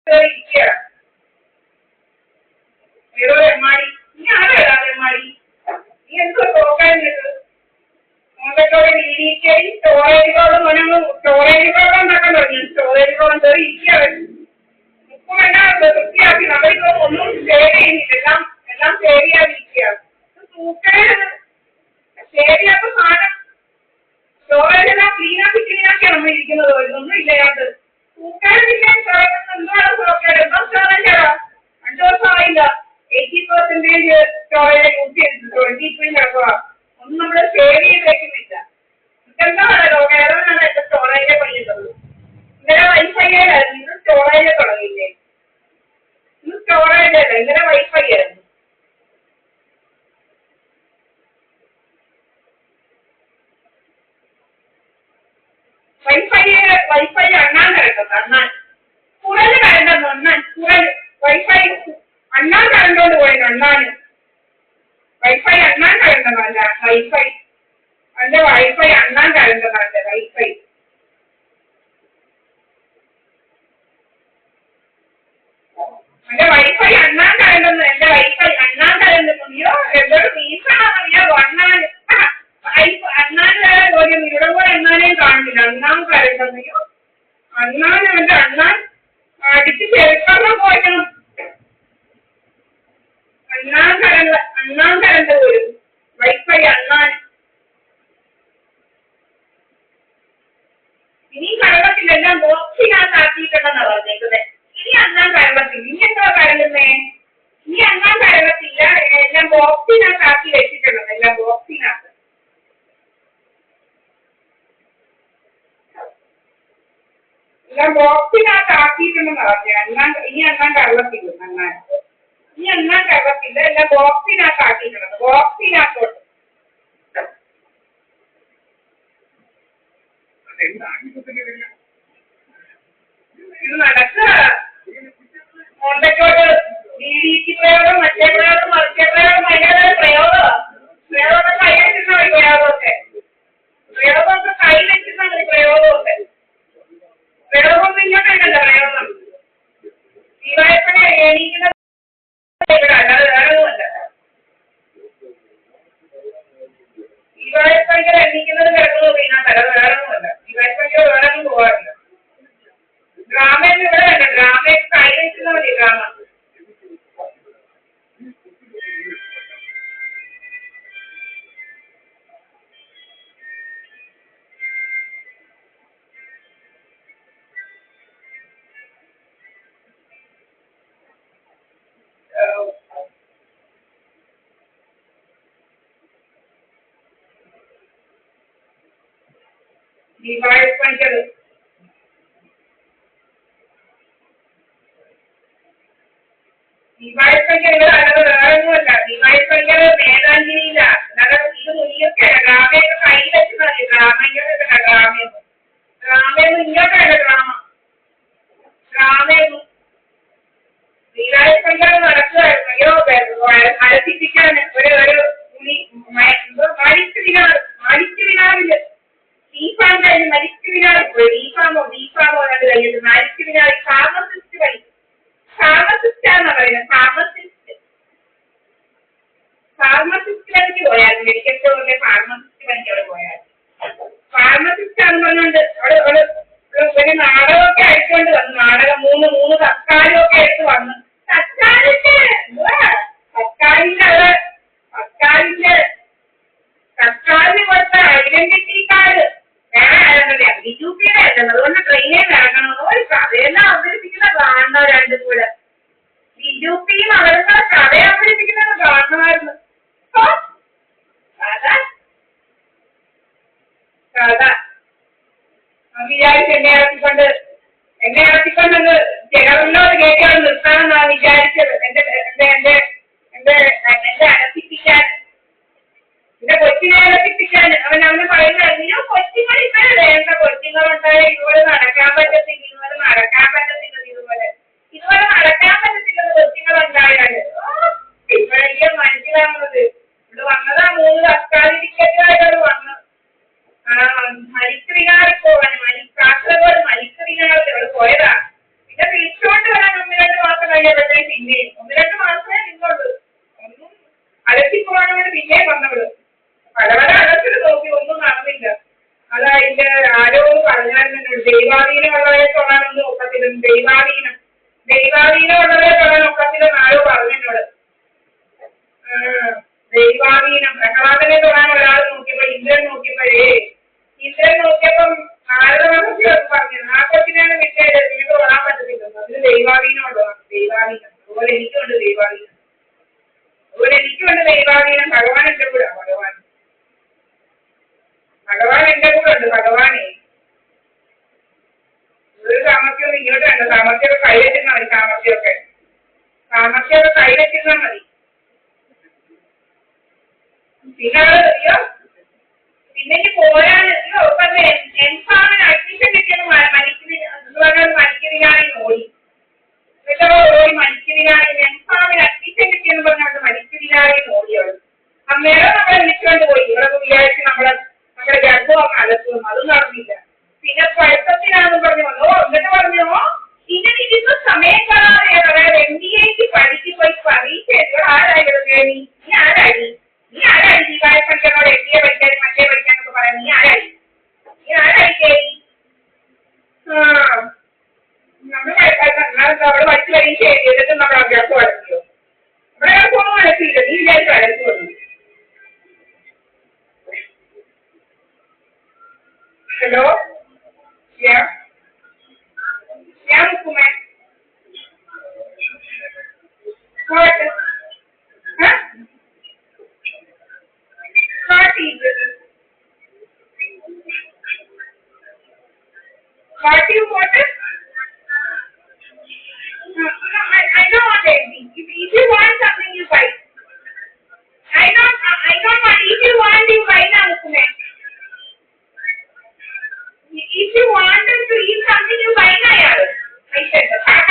ഇരിക്കുക ഏതോ എമ്മാടി നീ ആരാ എമ്മാടി നീ എന്തോ നോക്കാനിട്ട് മോന്തക്കോടെ വീടിക്കടി സ്റ്റോറേജുകളും സ്റ്റോറേജുകളും ഉണ്ടാക്കാൻ തുടങ്ങി സ്റ്റോറേജുകളും കയറി ഇരിക്കുക മുക്കും എല്ലാം വൃത്തിയാക്കി നമ്മളിപ്പോ ഒന്നും സേവ് ചെയ്യുന്നില്ല എല്ലാം സേവ് ചെയ്യാതിരിക്കുക തൂക്കണത് സേവ് ചെയ്യാത്ത സാധനം സ്റ്റോറേജ് എല്ലാം ക്ലീനാക്കിയാണ് നമ്മൾ ഇരിക്കുന്നത് ഒന്നും ഇല്ലാത്ത തൂക്കാനില്ല എന്താണ് സ്റ്റോറേജ് എന്താ സ്റ്റോറേജാ 2 ദിവസമായില്ല 80% സ്റ്റോറേജ് യൂസ് ചെയ്തിട്ടുണ്ട് 23 കിടക്കുക ഒന്നും നമ്മൾ സേവ് ചെയ്ത് വെക്കുന്നില്ല എന്താണ് കേരളമാണ് എന്റെ സ്റ്റോറേജ് പണിയുന്നത് ഇന്നലെ വൈഫൈ ആയിരുന്നു ഇന്ന് സ്റ്റോറേജ് തുടങ്ങിയില്ലേ ഇന്ന് സ്റ്റോറേജ് അല്ല ഇന്നലെ വൈഫൈ ആയിരുന്നു വൈഫൈ അണ്ണാൻ കരണ്ടത് അണ്ണാൻ കുറല് കരണ്ടെന്ന് അണ്ണാൻ കുറല് വൈഫൈ അണ്ണാൻ കരണ്ടോണ്ട് പോയത് അണ്ണാന് വൈഫൈ അണ്ണാൻ കരണ്ടതല്ല വൈഫൈ അന്റെ വൈഫൈ അണ്ണാൻ കരണ്ടതല്ല വൈഫൈ എന്റെ വൈഫൈ അണ്ണാൻ കരണ്ടെന്ന് എന്റെ വൈഫൈ അണ്ണാൻ കരണ്ടെന്നോ എന്തൊരു റീസണാണെന്നറിയാമോ അണ്ണാൻ അണ്ണാന് ഒരു ഇവിടെ കൂടെ അണ്ണാനെയും കാണുന്നില്ല അണ്ണാൻ കരണ്ടെന്നോ അണ്ണാൻ അവന്റെ അണ്ണാൻ അടിച്ച് ചെറുക്കണം പോയിക്കണം അണ്ണാൻ കരണ്ട വരും വൈഫൈ അണ്ണാൻ ഇനി കരളത്തില്ല എല്ലാം ബോക്സിനകത്ത് ആക്കിയിട്ടുണ്ടെന്നാ പറഞ്ഞേക്കുന്നത് ഇനി അണ്ണാൻ കരളത്തില്ല ഇനി എന്താ കരളുന്നേ ഇനി അണ്ണാൻ കരളത്തില്ല എല്ലാം ബോക്സിനകത്ത് ആക്കി വെച്ചിട്ടുള്ളത് എല്ലാം ബോക്സിനകത്ത് എല്ലാം ബോക്സിനകത്ത് ആക്കിയിട്ടുണ്ടെന്നാ പറഞ്ഞത് ഇനി അണ്ണാൻ കരളത്തില്ല ഇനി അണ്ണാൻ കരളത്തില്ല എല്ലാം ബോക്സിനകത്ത് ആക്കിയിട്ടുള്ളത് ബോക്സിനകത്തോട്ട് ഇത് നടക്കുക മോന്തക്കോട്ട് DDT പ്രയോഗം മറ്റേ പ്രയോഗം മറിച്ചേ പ്രയോഗം അതിൻ്റെതായ പ്രയോഗമൊക്കെ കൈ വെച്ചിരുന്ന മതി പ്രയോഗമൊക്കെ കൈ വെച്ചിരുന്ന മതി പ്രയോഗമൊക്കെ പ്രയോഗമൊന്നും ഇങ്ങോട്ടല്ല പ്രയോഗം ദീപായപ്പനെ എണീക്കുന്ന ഇവിടെ അല്ലാതെ വേറൊന്നുമല്ല ദീപായപ്പണിക്കൽ എണീക്കുന്നത് കിടക്കുന്നത് ഇതിനകത്തല്ല വേറൊന്നുമല്ല ദീപായപ്പണിക്കൽ വേറൊന്നും പോകാറില്ല ഡ്രാമയിൽ ഇവിടെ വേണ്ട ഡ്രാമയിൽ കൈ വെച്ചിരുന്ന മതി ഡ്രാമ ദീപായപ്പണിക്കൽ ദീപായപ്പണിക്കൽ ഇവിടെ അല്ലാതെ വേറൊന്നുമല്ല ദീപായപ്പണിക്കൽ വേദാഞ്ജലിയില്ല അല്ലാതെ ഇത് മുന്നിലൊക്കെ ഡ്രാമയൊക്കെ കൈ വെച്ച് മതി ഡ്രാമയൊന്നും ഇങ്ങോട്ടല്ല ഡ്രാമയൊന്നും ദീപായപ്പണിക്കൽ നടക്കുമായിരുന്നു അയ്യോ അരസിപ്പിക്കാൻ ഒരു മരിച്ചുവിനാവില് ബീഫാം കഴിഞ്ഞ് മരിച്ചുവിനാവിൽ പോയി ബീഫാമോ കണ്ട് കഴിഞ്ഞിട്ട് മരിച്ചുവിനാവിൽ ഫാർമസിസ്റ്റ് ഫാർമസിസ്റ്റാന്നാ പറയുന്നത് ഫാർമസിസ്റ്റ് പണിക്ക് പോയായിരുന്നു മെഡിക്കൽ സ്റ്റോറിലെ ഫാർമസിസ്റ്റ് പണിക്ക് അവിടെ പോയായിരുന്നു ഫാർമസിസ്റ്റാന്ന് പറഞ്ഞുകൊണ്ട് അവിടെ ഒരു നാടകമൊക്കെ അടിച്ചുകൊണ്ട് വന്നു നാടകം മൂന്ന് തക്കാളിയൊക്കെ എടുത്ത് വന്നു തക്കാളിന് കൊടുത്ത ഐഡന്റിറ്റി കാർഡ് വേറെ ആരെന്നറിയാം ബിജുപിയുടെ അല്ലെന്ന് അതുകൊണ്ട് ട്രെയിനിൽ ഇറങ്ങണമെന്നോ ഒരു കഥയെല്ലാം അവതരിപ്പിക്കുന്ന കാണണോ രണ്ടും കൂടെ ബിജുപിയും അവരുടെ കഥ അവതരിപ്പിക്കുന്നത് കാണണമായിരുന്നു കഥ വിചാരിച്ച് എന്നെ ഇറക്കിക്കൊണ്ടത് ജനങ്ങളിലോട് കേൾക്കാൻ നിർത്താമെന്നാണ് വിചാരിച്ചത് എന്റെ അനസിപ്പിക്കാൻ പിന്നെ കൊച്ചിനെ അനസിപ്പിക്കാൻ അവന് പറയുന്നതായിരുന്നു കൊച്ചുങ്ങളിപ്പോ വേണ്ട കൊച്ചുങ്ങളുണ്ടായ ഇതുപോലെ നടക്കാൻ പറ്റത്തില്ല ഇതുപോലെ നടക്കാൻ പറ്റത്തില്ലെന്ന് കൊച്ചുങ്ങളുണ്ടായാല് ഇപ്പോഴെങ്കിലും മനസ്സിലാവുന്നത് ഇവിടെ വന്നതാ 3 തക്കാളി ടിക്കറ്റുമായിട്ട് വന്നത് മരിച്ചു വിനാറി പോവാൻ കാസർഗോഡ് മരിച്ചു വിനാറിൽ അവിടെ പോയതാ പിന്നെ തിരിച്ചുകൊണ്ട് വരാൻ 1-2 മാസം കഴിയപ്പെട്ടേ പിന്നെയും 1-2 മാസമേ നിന്നുള്ളൂ. ഒന്നും അലസിപ്പോവാനാണ് പിന്നെയും വന്നവള്. പല പല അലച്ചിൽ നോക്കി ഒന്നും നടന്നില്ല. അതായത് ആരോ പറഞ്ഞായിരുന്നു ദൈവാധീനമുള്ളവരെ തൊടാനൊന്നും ഒക്കത്തില്ല. ദൈവാധീനമുള്ളവരെ തൊടാൻ ഒക്കത്തില്ലെന്ന് ആരോ പറഞ്ഞോട്. ദൈവാധീനം പ്രഹ്ലാദനെ തൊടാൻ ഒരാൾ നോക്കിയപ്പോ ഇന്ദ്രൻ നോക്കിയപ്പം നാരദ മഹർഷി പറഞ്ഞു ആ കൊച്ചിനാണ് വിട്ടത് നിനക്ക് തൊടാൻ പറ്റത്തില്ലെന്ന്. അതിന് ദൈവാധീനം ഉള്ളതാണ്. ദൈവാധീനം അതുപോലെ എനിക്കുണ്ട് ദൈവാധീനം. ഭഗവാൻ എന്റെ കൂടെ ഉണ്ട്. ഭഗവാനെ ഒരു സാമർത്ഥ്യമൊന്നും ഇങ്ങോട്ട് വേണ്ട. സാമർത്ഥ്യമൊക്കെ കൈവച്ചിരുന്നാൽ മതി. സാമർത്ഥ്യമൊക്കെ കൈവച്ചിരുന്നാൽ മതി. പിന്നെ പിന്നെ പോരാൻ അഡ്മിഷൻ കിട്ടിയത് മരിക്കുന്നതിനായി ഓടി അഡ്മിഷൻ കിട്ടിയെന്ന് പറഞ്ഞുകൊണ്ട് മരിക്കുന്നതിനായി ഓടിയവൾ. അന്നേരം നമ്മളെ വിളിച്ചുകൊണ്ട് പോയി. ഇവിടെ വിചാരിച്ച് നമ്മുടെ ഗർഭം അലസും. അതും നടന്നില്ല. പിന്നെ പഠിത്തത്തിനാണെന്ന് പറഞ്ഞു വന്നോ. എന്നിട്ട് പറഞ്ഞോ ഇങ്ങനെ ഇരുന്ന സമയം കാണാതെ അതായത് MBAക്ക് പഠിച്ചു പോയി പരീക്ഷ എഴുതുക. ആരായിരുന്നു നീ ആരായി ദീപായ പഠിക്കാനോട് MBA പഠിക്കാൻ മറ്റേ പഠിക്കാനൊക്കെ പറയാം. നീ ആരായി കേറി നമ്മള് പഠിച്ച് പരീക്ഷ എഴുതിയിട്ട് നമ്മൾ അഭ്യാസം അടച്ചിയോ? ഇവിടെ അഭ്യാസമൊന്നും അടച്ചില്ല. നീ വിചാരിച്ചു അടച്ചു വന്നു. ഹലോ ഞാൻ മുക്കുമേ പോട്ടെ. What do you want? I don't want anything. If you want something, you buy. I don't want. If you want, you buy now, Mukume. If you want to eat something, you buy now, yaar. I said that.